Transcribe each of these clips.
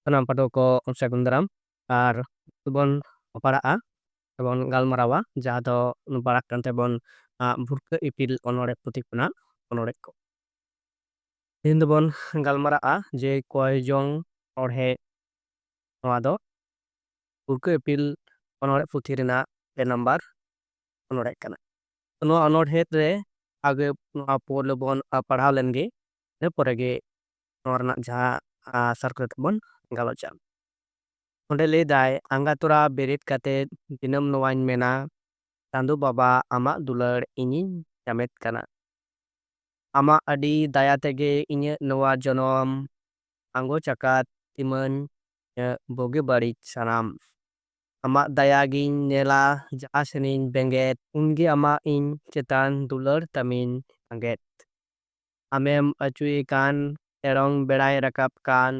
ᱥᱟᱱᱟᱢ ᱯᱟᱹᱴᱷᱩᱣᱟᱹ ᱠᱚ ᱥᱟᱹᱜᱩᱱ ᱫᱟᱨᱟᱢ ᱟᱨ ᱵᱚᱱ ᱯᱟᱲᱦᱟᱜᱼᱟ ᱥᱮᱵᱚᱱ ᱜᱟᱞᱢᱟᱨᱟᱣᱟ ᱡᱟᱦᱟᱸ ᱫᱚ ᱯᱟᱲᱦᱟᱜ ᱠᱟᱱ ᱛᱟᱵᱚᱱ ᱵᱷᱩᱨᱠᱟᱹ ᱤᱯᱤᱞ ᱚᱱᱚᱬᱦᱮ ᱯᱩᱛᱷᱤ ᱠᱷᱚᱱᱟᱜ ᱚᱱᱚᱬᱦᱮ ᱠᱚ᱾ ᱛᱮᱦᱮᱧ ᱫᱚᱵᱚᱱ ᱜᱟᱞᱢᱟᱨᱟᱜᱼᱟ ᱡᱮ ᱠᱚᱭᱡᱚᱝ ᱚᱬᱦᱮ ᱱᱚᱣᱟ ᱫᱚ ᱵᱷᱩᱨᱠᱟᱹ ᱤᱯᱤᱞ ᱚᱱᱚᱬᱦᱮ ᱯᱩᱛᱷᱤ ᱨᱮᱱᱟᱜ 2 ᱱᱟᱢᱵᱟᱨ ᱚᱱᱚᱬᱦᱮ ᱠᱟᱱᱟ᱾ ᱱᱚᱣᱟ ᱚᱱᱚᱬᱦᱮ ᱨᱮ ᱟᱜᱮ ᱱᱚᱣᱟ ᱯᱳᱭᱞᱳ ᱵᱚᱱ ᱯᱟᱲᱦᱟᱣ ᱞᱮᱱᱜᱮ ᱤᱱᱟᱹ ᱯᱚᱨᱮ ᱜᱮ ᱱᱚᱣᱟ ᱨᱮᱱᱟᱜ ᱡᱟᱦᱟᱸ ᱥᱟᱨ ᱠᱟᱛᱮ ᱵᱚᱱ ᱜᱟᱞᱚᱪᱟ᱾ ᱚᱸᱰᱮ ᱞᱟᱹᱭᱫᱟᱭ ᱟᱸᱜᱟ ᱛᱚᱨᱟ ᱵᱮᱨᱮᱫ ᱠᱟᱛᱮᱫ ᱫᱤᱱᱟᱹᱢ ᱱᱚᱣᱟᱧ ᱢᱮᱱᱟ, ᱪᱟᱸᱫᱳ ᱵᱟᱵᱟ ᱟᱢᱟᱜ ᱫᱩᱞᱟᱹᱲ ᱤᱧᱤᱧ ᱧᱟᱢᱮᱫ ᱠᱟᱱᱟ᱾ ᱟᱢᱟᱜ ᱟᱹᱰᱤ ᱫᱟᱭᱟ ᱛᱮᱜᱮ ᱤᱧᱟᱹᱜ ᱱᱚᱣᱟ ᱡᱚᱱᱚᱢ ᱟᱸᱜᱚᱪ ᱟᱠᱟᱫ ᱛᱤᱢᱟᱹᱧ ᱵᱩᱜᱤ ᱵᱟᱹᱲᱤᱡ ᱥᱟᱱᱟᱢ᱾ ᱟᱢᱟᱜ ᱫᱟᱭᱟ ᱜᱤᱧ ᱧᱮᱞᱟ ᱡᱟᱦᱟᱸ ᱥᱮᱱᱤᱧ ᱵᱮᱸᱜᱮᱫ, ᱩᱱᱜᱮ ᱟᱢᱟᱜ ᱤᱧ ᱪᱮᱛᱟᱱ ᱫᱩᱞᱟᱹᱲ ᱛᱟᱢᱤᱧ ᱟᱸᱜᱮᱫ᱾ ᱟᱢᱮᱢ ᱟᱹᱪᱩᱭᱮ ᱠᱟᱱ ᱛᱮᱲᱚᱝ ᱵᱮᱲᱟᱭ ᱨᱟᱠᱟᱵ ᱠᱟᱱ,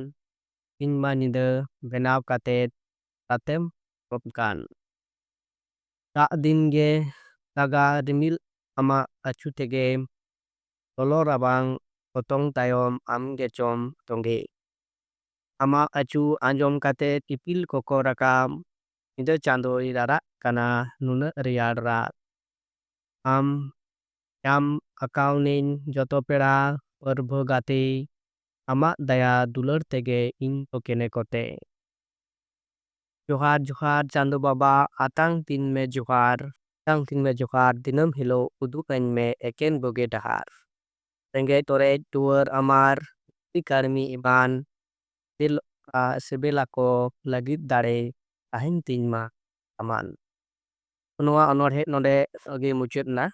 ᱤᱧ ᱢᱟ ᱧᱤᱫᱟᱹ ᱵᱮᱱᱟᱣ ᱠᱟᱛᱮᱫ ᱨᱟᱛᱮᱢ ᱨᱚᱯ ᱠᱟᱱ᱾ ᱫᱟᱜ ᱫᱤᱱ ᱜᱮ ᱫᱟᱜᱟ ᱨᱤᱢᱤᱞ ᱟᱢᱟᱜ ᱟᱹᱪᱩ ᱛᱮᱜᱮ, ᱞᱚᱞᱚ ᱨᱟᱵᱟᱝ ᱚᱛᱚᱝ ᱛᱟᱭᱚᱢ ᱟᱢ ᱜᱮᱪᱚᱢ ᱛᱚᱸᱜᱮ᱾ ᱟᱢᱟᱜ ᱟᱹᱪᱩ ᱟᱸᱡᱚᱢ ᱠᱟᱛᱮᱫ ᱤᱯᱤᱞ ᱠᱚᱠᱚ ᱨᱟᱠᱟᱵ, ᱧᱤᱫᱟᱹ ᱪᱟᱸᱫᱳᱭ ᱨᱟᱨᱟᱜ ᱠᱟᱱᱟ ᱱᱩᱱᱟᱹᱜ ᱨᱮᱭᱟᱲ ᱨᱟᱜ᱾ ᱟᱢ ᱧᱟᱢ ᱟᱠᱟᱣᱱᱟᱹᱧ ᱡᱚᱛᱚ ᱯᱮᱲᱟ ᱯᱟᱹᱨᱵᱷᱟᱹ ᱜᱟᱛᱮ, ᱟᱢᱟᱜ ᱫᱟᱭᱟ ᱫᱩᱞᱟᱹᱲ ᱛᱮᱜᱮ ᱤᱧ ᱫᱚ ᱠᱮᱱᱮ ᱠᱚᱛᱮ᱾ ᱡᱚᱦᱟᱨ ᱡᱚᱦᱟᱨ ᱪᱟᱸᱫᱳ ᱵᱟᱵᱟ ᱟᱛᱟᱝ ᱛᱤᱧ ᱢᱮ ᱡᱚᱦᱟᱨ, ᱟᱛᱟᱝ ᱛᱤᱧ ᱢᱮ ᱡᱚᱦᱟᱨ ᱫᱤᱱᱟᱹᱢ ᱦᱤᱞᱳᱜ ᱩᱫᱩᱜ ᱟᱹᱧ ᱢᱮ ᱮᱠᱮᱱ ᱵᱩᱜᱤ ᱰᱟᱦᱟᱨ᱾ ᱨᱮᱸᱜᱮᱡ ᱚᱨᱮᱡ ᱴᱩᱣᱟᱹᱨ ᱟᱢᱟᱨ ᱠᱟᱹᱨᱢᱤ ᱮᱢᱟᱱ, ᱥᱤᱵᱤᱞᱟᱠᱚ ᱞᱟᱹᱜᱤᱫ ᱫᱟᱲᱮ ᱛᱟᱦᱮᱱ ᱛᱤᱧ ᱢᱟ ᱟᱢᱟᱱ᱾ ᱱᱚᱣᱟ ᱚᱱᱚᱬᱦᱮ ᱱᱚᱰᱮ ᱜᱮ ᱢᱩᱪᱟᱹᱫ ᱮᱱᱟ᱾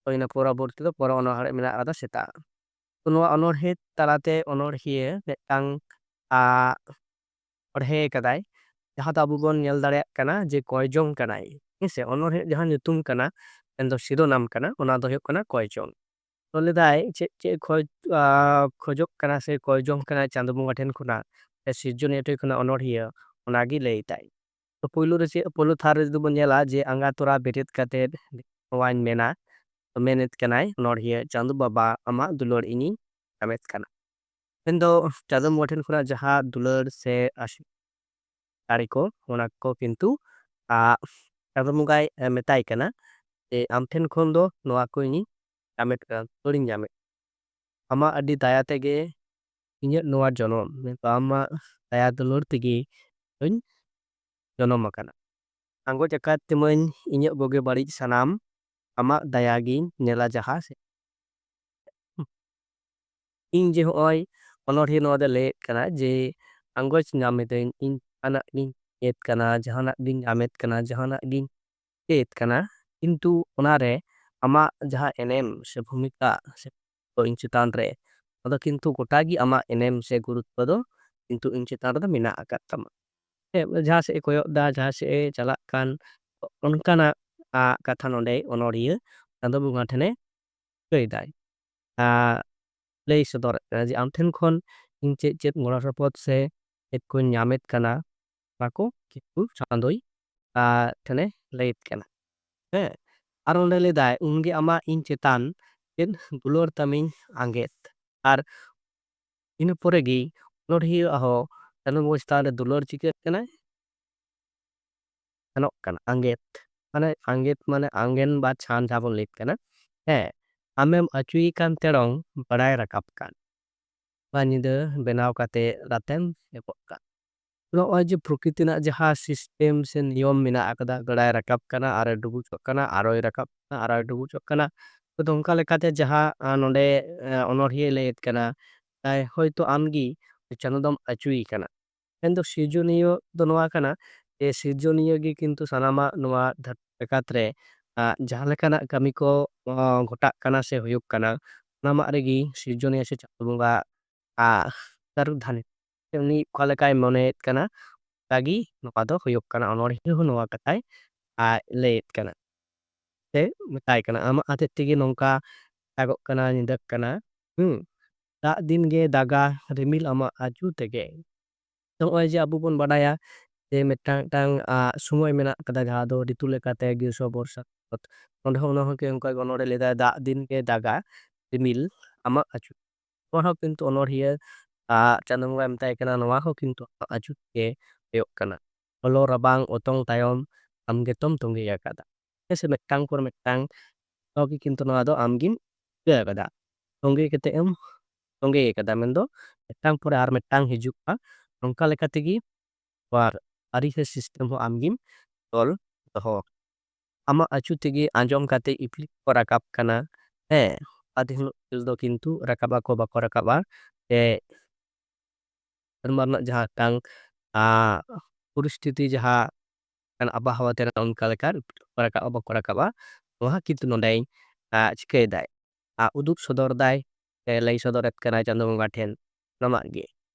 ᱛᱚ ᱤᱱᱟᱹ ᱯᱚᱨᱚᱵᱚᱨᱛᱤ ᱫᱚ ᱯᱚᱨᱮ ᱚᱱᱚᱬᱦᱮ ᱢᱮᱱᱟᱜ ᱟᱠᱟᱫᱟ ᱥᱮᱛᱟᱜ᱾ ᱛᱚ ᱱᱚᱣᱟ ᱚᱱᱚᱬᱦᱮ ᱛᱟᱞᱟᱛᱮ ᱚᱱᱚᱬᱦᱤᱭᱟᱹ ᱢᱤᱫᱴᱟᱝ ᱚᱬᱦᱮ ᱠᱟᱫᱟᱭ ᱡᱟᱦᱟᱸ ᱫᱚ ᱟᱵᱚ ᱵᱚᱱ ᱧᱮᱞ ᱫᱟᱲᱮᱭᱟᱜ ᱠᱟᱱᱟ ᱡᱮ ᱠᱚᱭᱡᱚᱝ ᱠᱟᱱᱟᱭ ᱦᱮᱸᱥᱮ᱾ ᱚᱱᱚᱬᱦᱮ ᱡᱟᱦᱟᱸ ᱧᱩᱛᱩᱢ ᱠᱟᱱᱟ ᱢᱮᱱᱫᱚ ᱥᱤᱨᱳᱱᱟᱢ ᱠᱟᱱᱟ, ᱚᱱᱟ ᱫᱚ ᱦᱩᱭᱩᱜ ᱠᱟᱱᱟ ᱠᱚᱭᱡᱚᱝ᱾ ᱛᱚ ᱞᱟᱹᱭᱫᱟᱭ ᱪᱮᱫ ᱠᱷᱚᱡᱚᱜ ᱠᱟᱱᱟ ᱥᱮ ᱠᱚᱭᱡᱚᱝ ᱠᱟᱱᱟᱭ ᱪᱟᱸᱫᱳ ᱵᱚᱸᱜᱟ ᱴᱷᱮᱱ ᱠᱷᱚᱱᱟᱜ ᱥᱤᱨᱡᱚᱱᱤᱭᱟᱹ ᱴᱷᱮᱱ ᱠᱷᱚᱱᱟᱜ ᱚᱱᱚᱬᱦᱤᱭᱟᱹ, ᱚᱱᱟᱜᱮ ᱞᱟᱹᱭᱫᱟᱭ᱾ ᱛᱚ ᱯᱳᱭᱞᱳ ᱨᱮ ᱯᱳᱭᱞᱳ ᱛᱷᱟᱨ ᱨᱮ ᱡᱩᱫᱤ ᱵᱚᱱ ᱧᱮᱞᱟ ᱡᱮ ᱟᱸᱜᱟ ᱛᱚᱨᱟ ᱵᱮᱨᱮᱫ ᱠᱟᱛᱮᱫ ᱱᱚᱣᱟᱧ ᱢᱮᱱᱟ, ᱢᱮᱱᱮᱫ ᱠᱟᱱᱟᱭ ᱚᱱᱚᱬᱦᱤᱭᱟᱹ ᱪᱟᱸᱫᱳ ᱵᱟᱵᱟ ᱟᱢᱟᱜ ᱫᱩᱞᱟᱹᱲ ᱤᱧᱤᱧ ᱧᱟᱢᱮᱫ ᱠᱟᱱᱟ᱾ ᱢᱮᱱᱫᱚ ᱪᱟᱸᱫᱳ ᱵᱚᱸᱜᱟ ᱴᱷᱮᱱ ᱠᱷᱚᱱᱟᱜ ᱡᱟᱦᱟᱸ ᱫᱩᱞᱟᱹᱲ ᱥᱮ ᱫᱟᱲᱮ ᱠᱚ, ᱚᱱᱟ ᱠᱚ ᱠᱤᱱᱛᱩ ᱪᱟᱸᱫᱳ ᱵᱚᱸᱜᱟᱭ ᱢᱮᱛᱟᱭ ᱠᱟᱱᱟ ᱡᱮ ᱟᱢ ᱴᱷᱮᱱ ᱠᱷᱚᱱ ᱫᱚ ᱱᱚᱣᱟ ᱠᱚ ᱤᱧᱤᱧ ᱧᱟᱢᱮᱫ ᱠᱟᱱᱟ, ᱫᱩᱞᱟᱹᱲᱤᱧ ᱧᱟᱢᱮᱫ᱾ ᱟᱢᱟᱜ ᱟᱹᱰᱤ ᱫᱟᱭᱟ ᱛᱮᱜᱮ ᱤᱧᱟᱹᱜ ᱱᱚᱣᱟ ᱡᱚᱱᱚᱢ, ᱟᱢᱟᱜ ᱫᱟᱭᱟ ᱫᱩᱞᱟᱹᱲ ᱛᱮᱜᱮ ᱤᱧ ᱡᱚᱱᱚᱢ ᱟᱠᱟᱱᱟ᱾ ᱟᱸᱜᱚᱪ ᱟᱠᱟᱫ ᱛᱤᱢᱟᱹᱧ ᱤᱧᱟᱹᱜ ᱵᱩᱜᱤ ᱵᱟᱹᱲᱤᱡ ᱥᱟᱱᱟᱢ, ᱟᱢᱟᱜ ᱫᱟᱭᱟ ᱜᱤᱧ ᱧᱮᱞᱟ ᱡᱟᱦᱟᱸ ᱥᱮᱫ᱾ ᱤᱧ ᱡᱮ ᱦᱚᱸᱜᱼᱚᱭ ᱚᱱᱚᱬᱦᱤᱭᱟᱹ ᱱᱚᱣᱟ ᱫᱚ ᱞᱟᱹᱭᱮᱫ ᱠᱟᱱᱟ ᱡᱮ ᱟᱸᱜᱚᱪ ᱧᱟᱢᱮᱫᱟᱹᱧ, ᱤᱧ ᱡᱟᱦᱟᱱᱟᱜ ᱜᱤᱧ ᱪᱮᱫ ᱠᱟᱱᱟ, ᱡᱟᱦᱟᱱᱟᱜ ᱜᱤᱧ ᱧᱟᱢᱮᱫ ᱠᱟᱱᱟ, ᱡᱟᱦᱟᱱᱟᱜ ᱜᱤᱧ ᱪᱮᱫ ᱠᱟᱱᱟ, ᱠᱤᱱᱛᱩ ᱚᱱᱟᱨᱮ ᱟᱢᱟᱜ ᱡᱟᱦᱟᱸ ᱮᱱᱮᱢ ᱥᱮ ᱵᱷূᱢᱤᱠᱟ ᱥᱮ ᱤᱧ ᱪᱮᱛᱟᱱ ᱨᱮ, ᱟᱫᱚ ᱠᱤᱱᱛᱩ ᱜᱚᱴᱟᱜᱮ ᱟᱢᱟᱜ ᱮᱱᱮᱢ ᱥᱮ ᱜᱩᱨᱩᱛᱛᱚ ᱫᱚ ᱠᱤᱱᱛᱩ ᱤᱧ ᱪᱮᱛᱟᱱ ᱨᱮᱫᱚ ᱢᱮᱱᱟᱜ ᱟᱠᱟᱫ ᱛᱟᱢᱟ᱾ ᱡᱟᱦᱟᱸ ᱥᱮᱫ ᱮ ᱠᱚᱭᱚᱜ ᱫᱟ, ᱡᱟᱦᱟᱸ ᱥᱮᱫ ᱮ ᱪᱟᱞᱟᱜ ᱠᱟᱱ, ᱚᱱᱠᱟᱱᱟᱜ ᱠᱟᱛᱷᱟ ᱱᱚᱰᱮ ᱚᱱᱚᱬᱦᱤᱭᱟᱹ ᱪᱟᱸᱫᱳ ᱵᱚᱸᱜᱟ ᱴᱷᱮᱱᱮ ᱞᱟᱹᱭᱫᱟᱭ, ᱞᱟᱹᱭ ᱥᱚᱫᱚᱨᱮᱫ ᱠᱟᱱᱟ ᱡᱮ ᱟᱢ ᱴᱷᱮᱱ ᱠᱷᱚᱱ ᱤᱧ ᱪᱮᱫ ᱪᱮᱫ ᱜᱚᱲᱚ ᱥᱚᱯᱚᱦᱚᱫ ᱥᱮ ᱪᱮᱫ ᱠᱚᱧ ᱧᱟᱢᱮᱫ ᱠᱟᱱᱟ, ᱚᱱᱟ ᱠᱚ ᱠᱤᱱᱛᱩ ᱪᱟᱸᱫᱳᱭ ᱴᱷᱮᱱᱮ ᱞᱟᱹᱭᱮᱫ ᱠᱟᱱᱟ ᱦᱮᱸ᱾ ᱟᱨ ᱚᱸᱰᱮ ᱞᱟᱹᱭᱫᱟᱭ ᱩᱱᱜᱮ ᱟᱢᱟᱜ ᱤᱧ ᱪᱮᱛᱟᱱ ᱪᱮᱫ ᱫᱩᱞᱟᱹᱲ ᱛᱟᱢᱤᱧ ᱟᱸᱜᱮᱫ᱾ ᱟᱨ ᱤᱱᱟᱹ ᱯᱚᱨᱮ ᱜᱮ ᱚᱱᱚᱬᱦᱤᱭᱟᱹ ᱦᱚᱸ ᱪᱟᱸᱫᱳ ᱵᱚᱸᱜᱟ ᱪᱮᱛᱟᱱ ᱨᱮ ᱫᱩᱞᱟᱹᱲ ᱪᱤᱠᱟᱹᱜ ᱠᱟᱱᱟᱭ, ᱥᱮᱱᱚᱜ ᱠᱟᱱᱟ ᱟᱸᱜᱮᱛ᱾ ᱢᱟᱱᱮ ᱟᱸᱜᱮᱛ ᱢᱟᱱᱮ ᱟᱸᱜᱮᱱ বা ᱪᱷᱟᱱ ᱡᱟᱦᱟᱸ ᱵᱚᱱ ᱞᱟᱹᱭᱮᱫ ᱠᱟᱱᱟ ᱦᱮᱸ᱾ ᱟᱢᱮᱢ ᱟᱹᱪᱩᱭᱮ ᱠᱟᱱ ᱛᱮᱲᱚᱝ ᱵᱟᱲᱟᱭ ᱨᱟᱠᱟᱵ ᱠᱟᱱ, ᱵᱟ ᱧᱤᱫᱟᱹ ᱵᱮᱱᱟᱣ ᱠᱟᱛᱮ ᱨᱟᱛᱮᱢ ᱮᱯᱚᱜ ᱠᱟᱱ᱾ ᱱᱚᱜᱼᱚᱭ ᱡᱮ ᱯᱨᱚᱠᱤᱛᱤ ᱨᱮᱱᱟᱜ ᱡᱟᱦᱟᱸ ᱥᱤᱥᱴᱮᱢ ᱥᱮ ᱱᱤᱭᱚᱢ ᱢᱮᱱᱟᱜ ᱟᱠᱟᱫᱟ, ᱵᱮᱲᱟᱭ ᱨᱟᱠᱟᱵ ᱠᱟᱱᱟ ᱟᱨᱮ ᱰᱩᱵᱩᱡᱚᱜ ᱠᱟᱱᱟ, ᱟᱨᱚᱭ ᱨᱟᱠᱟᱵ ᱠᱟᱱᱟ ᱟᱨᱚᱭ ᱰᱩᱵᱩᱡᱚᱜ ᱠᱟᱱᱟ᱾ ᱛᱚ ᱚᱱᱠᱟ ᱞᱮᱠᱟᱛᱮ ᱡᱟᱦᱟᱸ ᱱᱚᱰᱮ ᱚᱱᱚᱬᱦᱤᱭᱟᱹ ᱞᱟᱹᱭᱮᱫ ᱠᱟᱱᱟ, ᱦᱚᱭᱛᱳ ᱟᱢᱜᱮ ᱪᱟᱸᱫᱳ ᱫᱚᱢ ᱟᱹᱪᱩᱭᱮ ᱠᱟᱱᱟ᱾ ᱢᱮᱱᱫᱚ ᱥᱤᱨᱡᱚᱱᱤᱭᱟᱹ ᱫᱚ ᱱᱚᱣᱟ ᱠᱟᱱᱟ ᱡᱮ ᱥᱤᱨᱡᱚᱱᱤᱭᱟᱹ ᱜᱮ ᱠᱤᱱᱛᱩ ᱥᱟᱱᱟᱢᱟᱜ ᱱᱚᱣᱟ ᱫᱷᱟᱹᱨᱛᱤ ᱡᱟᱠᱟᱛ ᱨᱮ ᱡᱟᱦᱟᱸ ᱞᱮᱠᱟᱱᱟᱜ ᱠᱟᱹᱢᱤ ko ᱜᱷᱚᱴᱟᱜ ᱠᱟᱱᱟ ᱥᱮ ᱦᱩᱭᱩᱜ ᱠᱟᱱᱟ, ᱥᱟᱱᱟᱢᱟᱜ ᱨᱮᱜᱮ ᱥᱤᱨᱡᱚᱱᱤᱭᱟᱹ ᱥᱮ ᱪᱟᱸᱫᱳ ᱵᱚᱸᱜᱟ ᱛᱟᱨᱩᱫᱷᱟᱱᱤ ᱩᱱᱤ ᱚᱠᱟ ᱞᱮᱠᱟᱭ ᱢᱚᱱᱮᱭᱮᱫ ᱠᱟᱱᱟ ᱚᱱᱠᱟᱜᱮ ᱱᱚᱣᱟ ᱫᱚ ᱦᱩᱭᱩᱜ ᱠᱟᱱᱟ᱾ ᱚᱱᱚᱬᱦᱤᱭᱟᱹ ᱦᱚᱸ ᱱᱚᱣᱟ ᱠᱟᱛᱷᱟᱭ ᱞᱟᱹᱭᱮᱫ ᱠᱟᱱᱟ ᱥᱮ ᱢᱮᱛᱟᱭ ᱠᱟᱱᱟ, ᱟᱢᱟᱜ ᱦᱚᱛᱮᱡ ᱛᱮᱜᱮ ᱱᱚᱝᱠᱟ ᱫᱟᱜᱚᱜ ᱠᱟᱱᱟ, ᱧᱤᱫᱟᱹᱜ ᱠᱟᱱᱟ, ᱫᱟᱜ ᱫᱤᱱ ᱜᱮ ᱫᱟᱜᱟ ᱨᱤᱢᱤᱞ ᱟᱢᱟᱜ ᱟᱹᱪᱩ ᱛᱮᱜᱮ᱾ ᱱᱚᱜᱼᱚᱭ ᱡᱮ ᱟᱵᱚ ᱵᱚᱱ ᱵᱟᱰᱟᱭᱟ ᱡᱮ ᱢᱤᱫᱴᱟᱝ ᱥᱚᱢᱚᱭ ᱢᱮᱱᱟᱜ ᱠᱟᱫᱟ ᱡᱟᱦᱟᱸ ᱫᱚ ᱨᱤᱛᱩ ᱞᱮᱠᱟᱛᱮ ᱜᱨᱤᱥᱚ, ᱵᱚᱨᱥᱟ, ᱥᱚᱛ᱾ ᱱᱚᱰᱮ ᱦᱚᱸ ᱚᱱᱠᱟ ᱜᱮ ᱚᱱᱚᱬᱦᱮ ᱞᱟᱹᱭᱫᱟ ᱫᱟᱜ ᱫᱤᱱ ᱜᱮ ᱫᱟᱜᱟ ᱨᱤᱢᱤᱞ ᱟᱢᱟᱜ ᱟᱹᱪᱩ᱾ ᱱᱚᱣᱟ ᱦᱚᱸ ᱠᱤᱱᱛᱩ ᱚᱱᱚᱬᱦᱤᱭᱟᱹ ᱪᱟᱸᱫᱳ ᱵᱚᱸᱜᱟᱭ ᱢᱮᱛᱟᱭ ᱠᱟᱱᱟ ᱱᱚᱣᱟ ᱦᱚᱸ ᱠᱤᱱᱛᱩ ᱟᱢᱟᱜ ᱟᱹᱪᱩ ᱛᱮᱜᱮ ᱦᱩᱭᱩᱜ ᱠᱟᱱᱟ᱾ ᱞᱚᱞᱚ ᱨᱟᱵᱟᱝ ᱚᱛᱚᱝ ᱛᱟᱭᱚᱢ ᱟᱢ ᱜᱮᱛᱚᱢ ᱛᱚᱸᱜᱮ ᱟᱠᱟᱫᱟ᱾ ᱦᱮᱸ ᱥᱮ ᱢᱤᱫᱴᱟᱝ ᱯᱚᱨ ᱢᱤᱫᱴᱟᱝ ᱜᱮ ᱠᱤᱱᱛᱩ ᱱᱚᱣᱟ ᱫᱚ ᱟᱢᱜᱮᱢ ᱤᱭᱟᱹ ᱟᱠᱟᱫᱟ᱾ ᱛᱚᱸᱜᱮ ᱠᱟᱛᱮ ᱮᱢ ᱛᱚᱸᱜᱮ ᱟᱠᱟᱫᱟ ᱢᱮᱱᱫᱚ ᱢᱤᱫᱴᱟᱝ ᱯᱚᱨᱮ ᱟᱨ ᱢᱤᱫᱴᱟᱝ ᱦᱤᱡᱩᱜᱼᱟ᱾ ᱱᱚᱝᱠᱟ ᱞᱮᱠᱟ ᱛᱮᱜᱮ ᱟᱨ ᱟᱹᱨᱤ ᱥᱮ ᱥᱤᱥᱴᱮᱢ ᱦᱚᱸ ᱟᱢᱜᱮᱢ ᱛᱚᱞ ᱫᱚᱦᱚ ᱟᱢᱟᱜ ᱟᱹᱪᱩ ᱛᱮᱜᱮ ᱟᱸᱡᱚᱢ ᱠᱟᱛᱮ ᱤᱯᱤᱞ ᱠᱚ ᱨᱟᱠᱟᱵ ᱠᱟᱱᱟ᱾ ᱦᱮᱸ ᱟᱫᱷᱮᱱ ᱦᱤᱞᱳᱜ ᱤᱯᱤᱞ ᱫᱚ ᱠᱤᱱᱛᱩ ᱨᱟᱠᱟᱵ ᱟᱠᱚ ᱵᱟᱠᱚ ᱨᱟᱠᱟᱵᱼᱟ ᱥᱮ ᱥᱮᱨᱢᱟ ᱨᱮᱱᱟᱜ ᱡᱟᱦᱟᱸ ᱢᱤᱫᱴᱟᱝ ᱯᱚᱨᱤᱥᱛᱷᱤᱛᱤ ᱡᱟᱦᱟᱸ ᱟᱵᱚᱦᱟᱣᱟ ᱛᱮ ᱚᱱᱠᱟ ᱞᱮᱠᱟ ᱨᱟᱠᱟᱵᱼᱟ ᱵᱟᱠᱚ ᱨᱟᱠᱟᱵᱼᱟ ᱱᱚᱣᱟ ᱠᱤᱱᱛᱩ ᱱᱚᱰᱮ ᱪᱤᱠᱟᱹᱭᱮᱫᱟᱭ ᱩᱫᱩᱜ ᱥᱚᱫᱚᱨ ᱫᱟᱭ ᱥᱮ ᱞᱟᱹᱭ ᱥᱚᱫᱚᱨᱮᱫ ᱠᱟᱱᱟᱭ ᱪᱟᱸᱫᱳ ᱵᱚᱸᱜᱟ ᱴᱷᱮᱱ ᱥᱟᱱᱟᱢᱟᱜ ᱜᱮ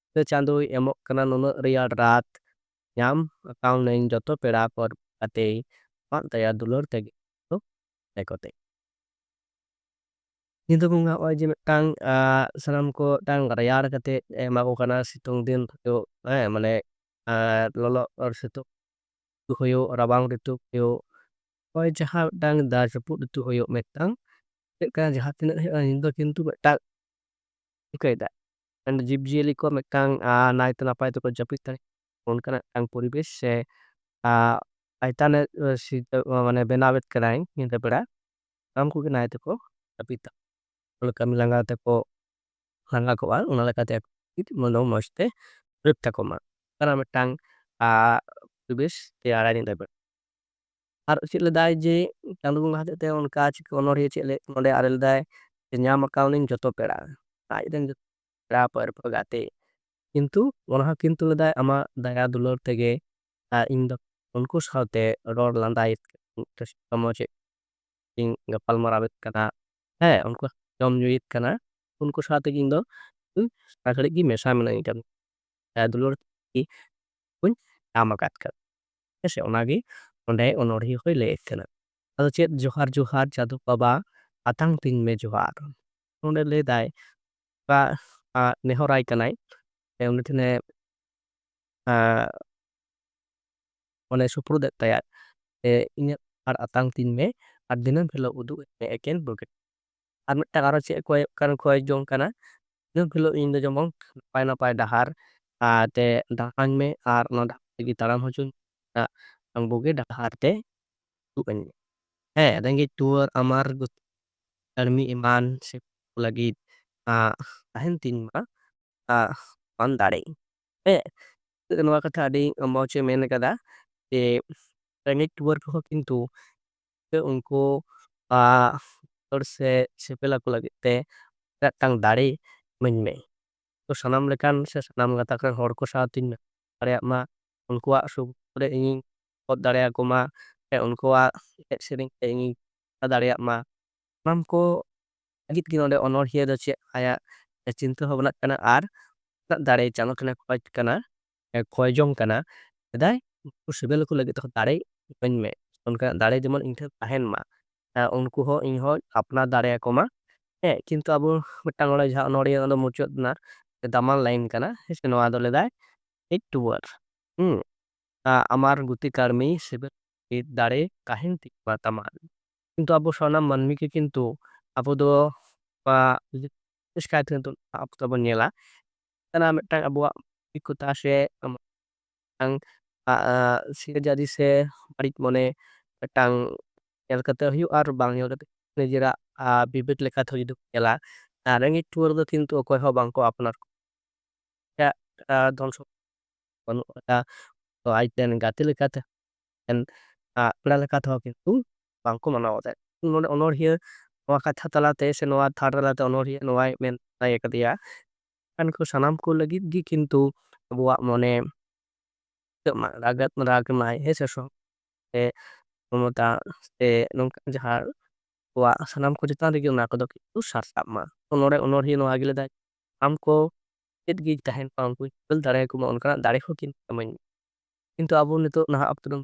ᱪᱟᱸᱫᱳᱭ ᱮᱢᱚᱜ ᱠᱟᱱᱟ ᱱᱩᱱᱟᱹᱜ ᱨᱮᱭᱟᱲ ᱨᱟᱛ ᱧᱟᱢ ᱠᱟᱣᱱᱟᱹᱧ ᱡᱚᱛᱚ ᱯᱮᱲᱟ ᱯᱚᱨ ᱠᱟᱛᱮ ᱟᱢᱟᱜ ᱫᱟᱭᱟ ᱫᱩᱞᱟᱹᱲ ᱛᱮᱜᱮ ᱠᱚᱛᱮ ᱧᱤᱫᱟᱹ ᱵᱚᱸᱜᱟ ᱱᱚᱜᱼᱚᱭ ᱡᱮ ᱢᱤᱫᱴᱟᱝ ᱥᱟᱱᱟᱢ ko ᱢᱤᱫᱴᱟᱝ ᱨᱮᱭᱟᱲ ᱠᱟᱛᱮ ᱮᱢᱟ ᱠᱚ ᱠᱟᱱᱟ ᱥᱤᱛᱩᱝ ᱫᱤᱱ ᱦᱩᱭᱩᱜ ᱦᱮᱸ ᱢᱟᱱᱮ ᱞᱚᱞᱚ ᱥᱤᱛᱩᱝ ᱦᱩᱭᱩᱜ ᱨᱟᱵᱟᱝ ᱨᱤᱛᱩ ᱦᱩᱭᱩᱜ ᱱᱚᱜᱼᱚᱭ ᱡᱟᱦᱟᱸ ᱢᱤᱫᱴᱟᱝ ᱫᱟᱜ ᱡᱟᱹᱯᱩᱫ ᱨᱤᱛᱩ ᱦᱩᱭᱩᱜ ᱢᱤᱫᱴᱟᱝ ᱪᱮᱫ ᱠᱟᱱᱟ ᱡᱟᱦᱟᱸ ᱛᱤᱱᱟᱹᱜ ᱦᱩᱭᱩᱜᱼᱟ ᱧᱤᱫᱟᱹ ᱫᱚ ᱠᱤᱱᱛᱩ ᱢᱤᱫᱴᱟᱝ ᱪᱤᱠᱟᱹᱭᱮᱫᱟ ᱡᱤᱵᱽᱼᱡᱤᱭᱟᱹᱞᱤ ᱠᱚ ᱢᱤᱫᱴᱟᱝ ᱱᱟᱭᱛᱮ ᱱᱟᱯᱟᱭ ᱛᱮᱠᱚ ᱡᱟᱹᱯᱤᱫ ᱫᱟᱲᱮᱭᱟᱜᱼᱟ ᱚᱱᱠᱟᱱᱟᱜ ᱢᱤᱫᱴᱟᱝ ᱯᱚᱨᱤᱵᱮᱥ ᱥᱮ ᱟᱭᱛᱟᱱᱮ ᱢᱟᱱᱮ ᱵᱮᱱᱟᱣᱮᱫ ᱠᱟᱱᱟᱭ ᱧᱤᱫᱟᱹ ᱵᱮᱲᱟ ᱥᱟᱱᱟᱢ ᱠᱚᱜᱮ ᱱᱟᱭ ᱛᱮᱠᱚ ᱡᱟᱹᱯᱤᱫᱟ ᱠᱟᱹᱢᱤ ᱞᱟᱸᱜᱟ ᱛᱮᱠᱚ ᱞᱟᱸᱜᱟ ᱠᱚᱜᱼᱟ ᱚᱱᱟ ᱞᱮᱠᱟᱛᱮ ᱢᱚᱡᱽ ᱛᱮ ᱨᱟᱹᱯ ᱛᱟᱠᱚ ᱢᱟ ᱚᱱᱠᱟᱱᱟᱜ ᱢᱤᱫᱴᱟᱝ ᱯᱚᱨᱤᱵᱮᱥ ᱛᱮᱭᱟᱨᱟᱭ ᱧᱤᱫᱟᱹ ᱵᱮᱲᱟ ᱟᱨ ᱪᱮᱫ ᱞᱮᱫᱟᱭ ᱡᱮ ᱪᱟᱸᱫᱳ ᱵᱚᱸᱜᱟ ᱦᱚᱛᱮᱡ ᱛᱮ ᱚᱱᱠᱟ ᱪᱤᱠᱟᱹ ᱚᱱᱚᱲᱦᱤᱭᱟᱹ ᱪᱮᱫ ᱱᱚᱰᱮ ᱟᱨ ᱞᱮᱫᱟᱭ ᱧᱟᱢ ᱟᱠᱟᱣᱱᱟᱹᱧ ᱡᱚᱛᱚ ᱯᱮᱲᱟ ᱟᱡᱨᱮᱱ ᱯᱮᱲᱟ ᱯᱟᱹᱨᱵᱷᱟᱹ ᱜᱟᱛᱮ ᱠᱤᱱᱛᱩ ᱚᱱᱟ ᱦᱚᱸ ᱠᱤᱱᱛᱩ ᱞᱮᱫᱟᱭ ᱟᱢᱟᱜ ᱫᱟᱭᱟ ᱫᱩᱞᱟᱹᱲ ᱛᱮᱜᱮ ᱤᱧ ᱫᱚ ᱩᱱᱠᱩ ᱥᱟᱶᱛᱮ ᱨᱚᱲ ᱞᱟᱸᱫᱟᱭᱮᱫ ᱢᱚᱡᱮᱫ ᱤᱧ ᱜᱟᱯᱟᱞ ᱢᱟᱨᱟᱣᱮᱫ ᱠᱟᱱᱟ ᱦᱮᱸ ᱩᱱᱠᱩ ᱡᱚᱢ ᱧᱩᱭᱮᱫ ᱠᱟᱱᱟ ᱩᱱᱠᱩ ᱥᱟᱶᱛᱮᱜᱮ ᱤᱧ ᱫᱚ ᱥᱟᱨᱟ ᱜᱷᱟᱹᱲᱤᱡ ᱜᱮ ᱢᱮᱥᱟ ᱢᱤᱱᱟᱹᱧ ᱠᱟᱱᱟ ᱫᱟᱭᱟ ᱫᱩᱞᱟᱹᱲ ᱠᱚᱧ ᱧᱟᱢ ᱟᱠᱟᱫ ᱠᱟᱱᱟ ᱦᱮᱸᱥᱮ ᱚᱱᱟᱜᱮ ᱚᱸᱰᱮ ᱚᱱᱚᱲᱦᱤᱭᱟᱹ ᱦᱚᱸᱭ ᱞᱟᱹᱭᱮᱫ ᱠᱟᱱᱟ ᱟᱫᱚ ᱪᱮᱫ ᱡᱚᱦᱟᱨ ᱡᱚᱦᱟᱨ ᱪᱟᱸᱫᱳ ᱵᱟᱵᱟ ᱟᱛᱟᱝ ᱛᱤᱧ ᱢᱮ ᱡᱚᱦᱟᱨ ᱚᱸᱰᱮ ᱞᱟᱹᱭᱫᱟᱭ ᱱᱮᱦᱚᱨᱟᱭ ᱠᱟᱱᱟᱭ ᱩᱱᱤ ᱴᱷᱮᱱᱮ ᱚᱱᱮ ᱥᱩᱯᱨᱩᱫᱮᱫ ᱛᱟᱭᱟ ᱤᱧᱟᱹᱜ ᱟᱨ ᱟᱛᱟᱝ ᱛᱤᱧ ᱢᱮ ᱟᱨ ᱫᱤᱱᱟᱹᱢ ᱦᱤᱞᱳᱜ ᱩᱫᱩᱜ ᱢᱮ ᱮᱠᱮᱱ ᱵᱩᱜᱤ ᱟᱨ ᱢᱤᱫᱴᱟᱝ ᱟᱨᱚ ᱪᱮᱫ ᱠᱷᱚᱭ ᱡᱚᱝ ᱠᱟᱱᱟ ᱫᱤᱱᱟᱹᱢ ᱦᱤᱞᱳᱜ ᱤᱧ ᱫᱚ ᱡᱮᱢᱚᱱ ᱱᱟᱯᱟᱭ ᱱᱟᱯᱟᱭ ᱰᱟᱦᱟᱨ ᱛᱮ ᱰᱟᱦᱟᱨᱟᱧ ᱢᱮ ᱟᱨ ᱚᱱᱟ ᱰᱟᱦᱟᱨ ᱛᱮᱜᱮ ᱛᱟᱲᱟᱢ ᱦᱚᱪᱚᱧ ᱵᱩᱜᱤ ᱰᱟᱦᱟᱨ te udah nih. Dengan tour amar gut army iman sip lagi tahentin ma pandare. Eh, nowak kata adi mau cemen kada rengit tour ko kintu ke unko se sepela ko lagi te datang dari menme. To sanam lekan se sanam katakan hor ko saatin area ma unkuak sub ingin pot dari aku ma unkuak sering ingin ᱫᱟᱲᱮᱭᱟᱜ ᱢᱟ ᱥᱟᱱᱟᱢ ᱠᱚ ᱞᱟᱹᱜᱤᱫ ᱜᱮ ᱱᱚᱰᱮ ᱚᱱᱚᱲᱦᱤᱭᱟᱹ ᱫᱚ ᱪᱮᱫ ᱟᱭᱟᱜ ᱪᱤᱱᱛᱟᱹ ᱵᱷᱟᱵᱽᱱᱟᱜ ᱠᱟᱱᱟ ᱟᱨ ᱫᱟᱲᱮ ᱪᱟᱸᱫᱳ ᱴᱷᱮᱱᱮ ᱠᱷᱚᱡ ᱠᱟᱱᱟ ᱠᱷᱚᱭ ᱡᱚᱝ ᱠᱟᱱᱟ ᱥᱮᱫᱟᱭ ᱩᱱᱠᱩ ᱥᱤᱵᱤᱞ ᱠᱚ ᱞᱟᱹᱜᱤᱫ ᱛᱮ ᱫᱟᱲᱮ ᱤᱢᱟᱹᱧ ᱢᱮ ᱚᱱᱠᱟᱱᱟᱜ ᱫᱟᱲᱮ ᱡᱮᱢᱚᱱ ᱤᱧ ᱴᱷᱮᱱ ᱛᱟᱦᱮᱱ ᱢᱟ ᱩᱱᱠᱩ ᱦᱚᱸ ᱤᱧ ᱦᱚᱸ ᱟᱯᱱᱟᱨ ᱫᱟᱲᱮᱭᱟᱠᱚ ᱢᱟ ᱠᱤᱱᱛᱩ ᱟᱵᱚ ᱢᱤᱫᱴᱟᱝ ᱚᱸᱰᱮ ᱡᱟᱦᱟᱸ ᱚᱱᱚᱲᱦᱤᱭᱟᱹ ᱫᱚ ᱢᱩᱪᱟᱹᱫ ᱮᱱᱟ ᱫᱟᱢᱟᱱ ᱞᱟᱭᱤᱱ ᱠᱟᱱᱟ ᱦᱮᱸᱥᱮ ᱱᱚᱣᱟ ᱫᱚ ᱞᱮᱫᱟᱭ ᱮᱭᱤᱴ ᱴᱩᱣᱟᱨ আমার গতি কার্মি শিবের দাঁড়ে কাহিনী ᱛᱤᱠᱢᱟ ᱛᱟᱢᱟ কিন্তু ᱟᱵᱚ ᱥᱟᱱᱟᱢ ᱢᱟᱹᱱᱢᱤ ᱜᱮ ᱠᱤᱱᱛᱩ ᱟᱵᱚ ᱫᱚ ᱵᱤᱥᱮᱥ ᱠᱟᱭᱛᱮ ᱱᱤᱛᱚᱜ ᱚᱠᱛᱚ ᱵᱚᱱ ᱧᱮᱞᱟ ᱠᱟᱱᱟ ᱢᱤᱫᱴᱟᱝ ᱟᱵᱚᱣᱟᱜ ᱚᱵᱷᱤᱜᱽᱜᱚᱛᱟ ᱥᱮ ᱢᱤᱫᱴᱟᱝ ᱥᱤᱨᱡᱟᱹᱨᱤ ᱥᱮ ᱵᱟᱹᱲᱤᱡ ᱢᱚᱱᱮ ᱢᱤᱫᱴᱟᱝ ᱧᱮᱞ ᱠᱟᱛᱮ ᱦᱩᱭᱩᱜ ᱟᱨ ᱵᱟᱝ ᱧᱮᱞ ᱠᱟᱛᱮ ᱱᱤᱡᱮᱨᱟᱜ ᱵᱤᱵᱮᱠ ᱞᱮᱠᱟᱛᱮ ᱡᱩᱫᱤ ᱠᱚ ᱧᱮᱞᱟ ᱨᱮᱸᱜᱮᱡ ᱴᱩᱣᱟᱹᱨ ᱫᱚ ᱠᱤᱱᱛᱩ ᱚᱠᱚᱭ ᱦᱚᱸ ᱵᱟᱝᱠᱚ ᱟᱯᱱᱟᱨ ᱫᱷᱚᱱ ᱥᱚᱢᱯᱚᱫ ᱵᱟᱹᱱᱩᱜ ᱠᱟᱫᱟ ᱛᱚ ᱟᱡᱨᱮᱱ ᱜᱟᱛᱮ ᱞᱮᱠᱟᱛᱮ ᱯᱮᱲᱟ ᱞᱮᱠᱟ ᱛᱮᱦᱚᱸ ᱠᱤᱱᱛᱩ ᱵᱟᱝᱠᱚ ᱢᱟᱱᱟᱣ ᱮᱫᱟ ᱱᱚᱰᱮ ᱚᱱᱚᱲᱦᱤᱭᱟᱹ ᱱᱚᱣᱟ ᱠᱟᱛᱷᱟ ᱛᱟᱞᱟᱛᱮ ᱥᱮ ᱱᱚᱣᱟ ᱛᱷᱟᱲ ᱛᱟᱞᱟᱛᱮ ᱚᱱᱚᱲᱦᱤᱭᱟᱹ ᱱᱚᱣᱟᱭ ᱢᱮᱱ ᱞᱟᱹᱭ ᱟᱠᱟᱫᱮᱭᱟ ᱩᱱᱠᱩ ᱥᱟᱱᱟᱢ ᱠᱚ ᱞᱟᱹᱜᱤᱫ ᱜᱮ ᱠᱤᱱᱛᱩ ᱟᱵᱚᱣᱟᱜ ᱢᱚᱱᱮ ᱨᱟᱜ ᱢᱟᱭ ᱦᱮᱸ ᱥᱮ ᱢᱚᱢᱚᱛᱟ ᱥᱮ ᱱᱚᱝᱠᱟ ᱡᱟᱦᱟᱸ ᱟᱵᱚᱣᱟᱜ ᱥᱟᱱᱟᱢ ᱠᱚ ᱪᱮᱛᱟᱱ ᱨᱮᱜᱮ ᱚᱱᱟ ᱠᱚᱫᱚ ᱠᱤᱱᱛᱩ ᱥᱟᱨᱥᱟᱵ ᱢᱟ ᱱᱚᱰᱮ ᱚᱱᱚᱲᱦᱤᱭᱟᱹ ᱱᱚᱣᱟ ᱜᱮ ᱞᱮᱫᱟᱭ ᱟᱢ ᱠᱚ ᱪᱮᱫ ᱜᱮ ᱛᱟᱦᱮᱱ ᱢᱟ ᱩᱱᱠᱩ ᱤᱯᱟᱹᱞ ᱫᱟᱲᱮᱭᱟᱠᱚ ᱢᱟ ᱚᱱᱠᱟᱱᱟᱜ ᱫᱟᱲᱮ ᱦᱚᱸ ᱠᱤᱱᱛᱩ ᱤᱢᱟᱹᱧ ᱢᱮ ᱠᱤᱱᱛᱩ ᱟᱵᱚ ᱱᱤᱛᱚᱜ ᱱᱟᱦᱟᱜ ᱚᱠᱛᱚ ᱨᱮ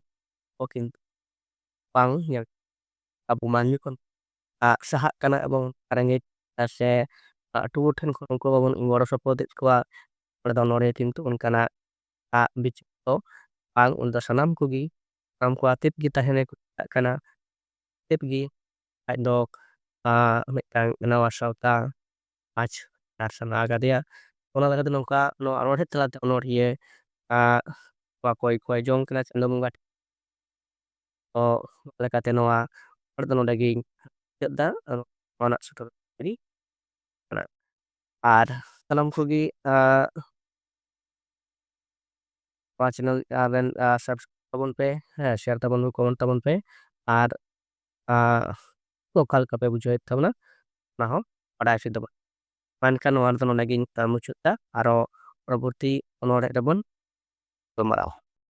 ᱠᱤᱱᱛᱩ ᱵᱟᱝ ᱧᱮᱞ ᱟᱵᱚ ᱢᱟᱹᱱᱢᱤ ᱠᱷᱚᱱ ᱥᱟᱦᱟᱜ ᱠᱟᱱᱟ ᱮᱵᱚᱝ ᱨᱮᱸᱜᱮᱡ ᱥᱮ ᱴᱩᱣᱟᱹᱨ ᱴᱷᱮᱱ ᱠᱷᱚᱱ ᱩᱱᱠᱩ ᱵᱟᱵᱚᱱ ᱜᱚᱲᱚ ᱥᱚᱯᱚᱦᱚᱫ ᱮᱫ ᱠᱚᱣᱟ ᱚᱸᱰᱮ ᱫᱚ ᱱᱚᱰᱮ ᱠᱤᱱᱛᱩ ᱚᱱᱠᱟᱱᱟᱜ ᱵᱤᱪᱟᱹᱨ ᱫᱚ ᱵᱟᱝ ᱚᱸᱰᱮ ᱫᱚ ᱥᱟᱱᱟᱢ ᱠᱚᱜᱮ ᱥᱟᱱᱟᱢ ᱠᱚ ᱟᱛᱮᱫ ᱜᱮ ᱛᱟᱦᱮᱱᱮ ᱠᱩᱥᱤᱭᱟᱜ ᱠᱟᱱᱟ ᱟᱛᱮᱫ ᱜᱮ ᱟᱡ ᱫᱚ ᱢᱤᱫᱴᱟᱝ ᱱᱟᱣᱟ ᱥᱟᱶᱛᱟ ᱟᱨ ᱥᱟᱱᱟ ᱟᱠᱟᱫᱮᱭᱟ ᱚᱱᱟ ᱞᱮᱠᱟᱛᱮ ᱱᱚᱝᱠᱟ ᱱᱚᱣᱟ ᱚᱱᱚᱬᱦᱮᱸ ᱛᱟᱞᱟᱛᱮ ᱚᱱᱚᱬᱦᱤᱭᱟᱹ ᱟᱸ ᱚᱠᱚᱭ ᱠᱚᱭ ᱡᱚᱝ ᱠᱟᱱᱟ ᱪᱟᱸᱫᱳ ᱵᱚᱸᱜᱟ ᱛᱚ ᱞᱮᱠᱟᱛᱮ ᱱᱚᱣᱟ ᱨᱚᱲ ᱫᱚ ᱱᱚᱸᱰᱮ ᱜᱤᱧ ᱢᱩᱪᱟᱹᱫ ᱫᱟ ᱱᱚᱣᱟᱱᱟᱜ ᱥᱩᱛᱨᱚ ᱠᱟᱱᱟ ᱟᱨ ᱥᱟᱱᱟᱢ ᱠᱚᱜᱮ ᱱᱚᱣᱟ ᱪᱮᱱᱮᱞ ᱟᱵᱮᱱ সাবস্ক্রাইব তাবুন পে হ্যাঁ শেয়ার তাবুন কমেন্ট তাবুন পে আর ᱚᱠᱟ ᱞᱮᱠᱟ ᱯᱮ ᱵᱩᱡᱷᱟᱹᱣᱮᱫ ᱛᱟᱵᱚᱱᱟ ᱚᱱᱟ ᱦᱚᱸ ᱵᱟᱰᱟᱭ ᱦᱚᱪᱚ ᱛᱟᱵᱚᱱ ᱢᱮᱱᱠᱷᱟᱱ ᱱᱚᱣᱟ ᱨᱮᱫᱚ ᱱᱚᱸᱰᱮ ᱜᱤᱧ ᱢᱩᱪᱟᱹᱫ ᱫᱟ ᱟᱨᱚ ᱯᱚᱨᱚᱵᱚᱨᱛᱤ ᱚᱱᱚᱬᱦᱮᱸ ᱨᱮᱵᱚᱱ ᱜᱟᱞᱢᱟᱨᱟᱣᱟ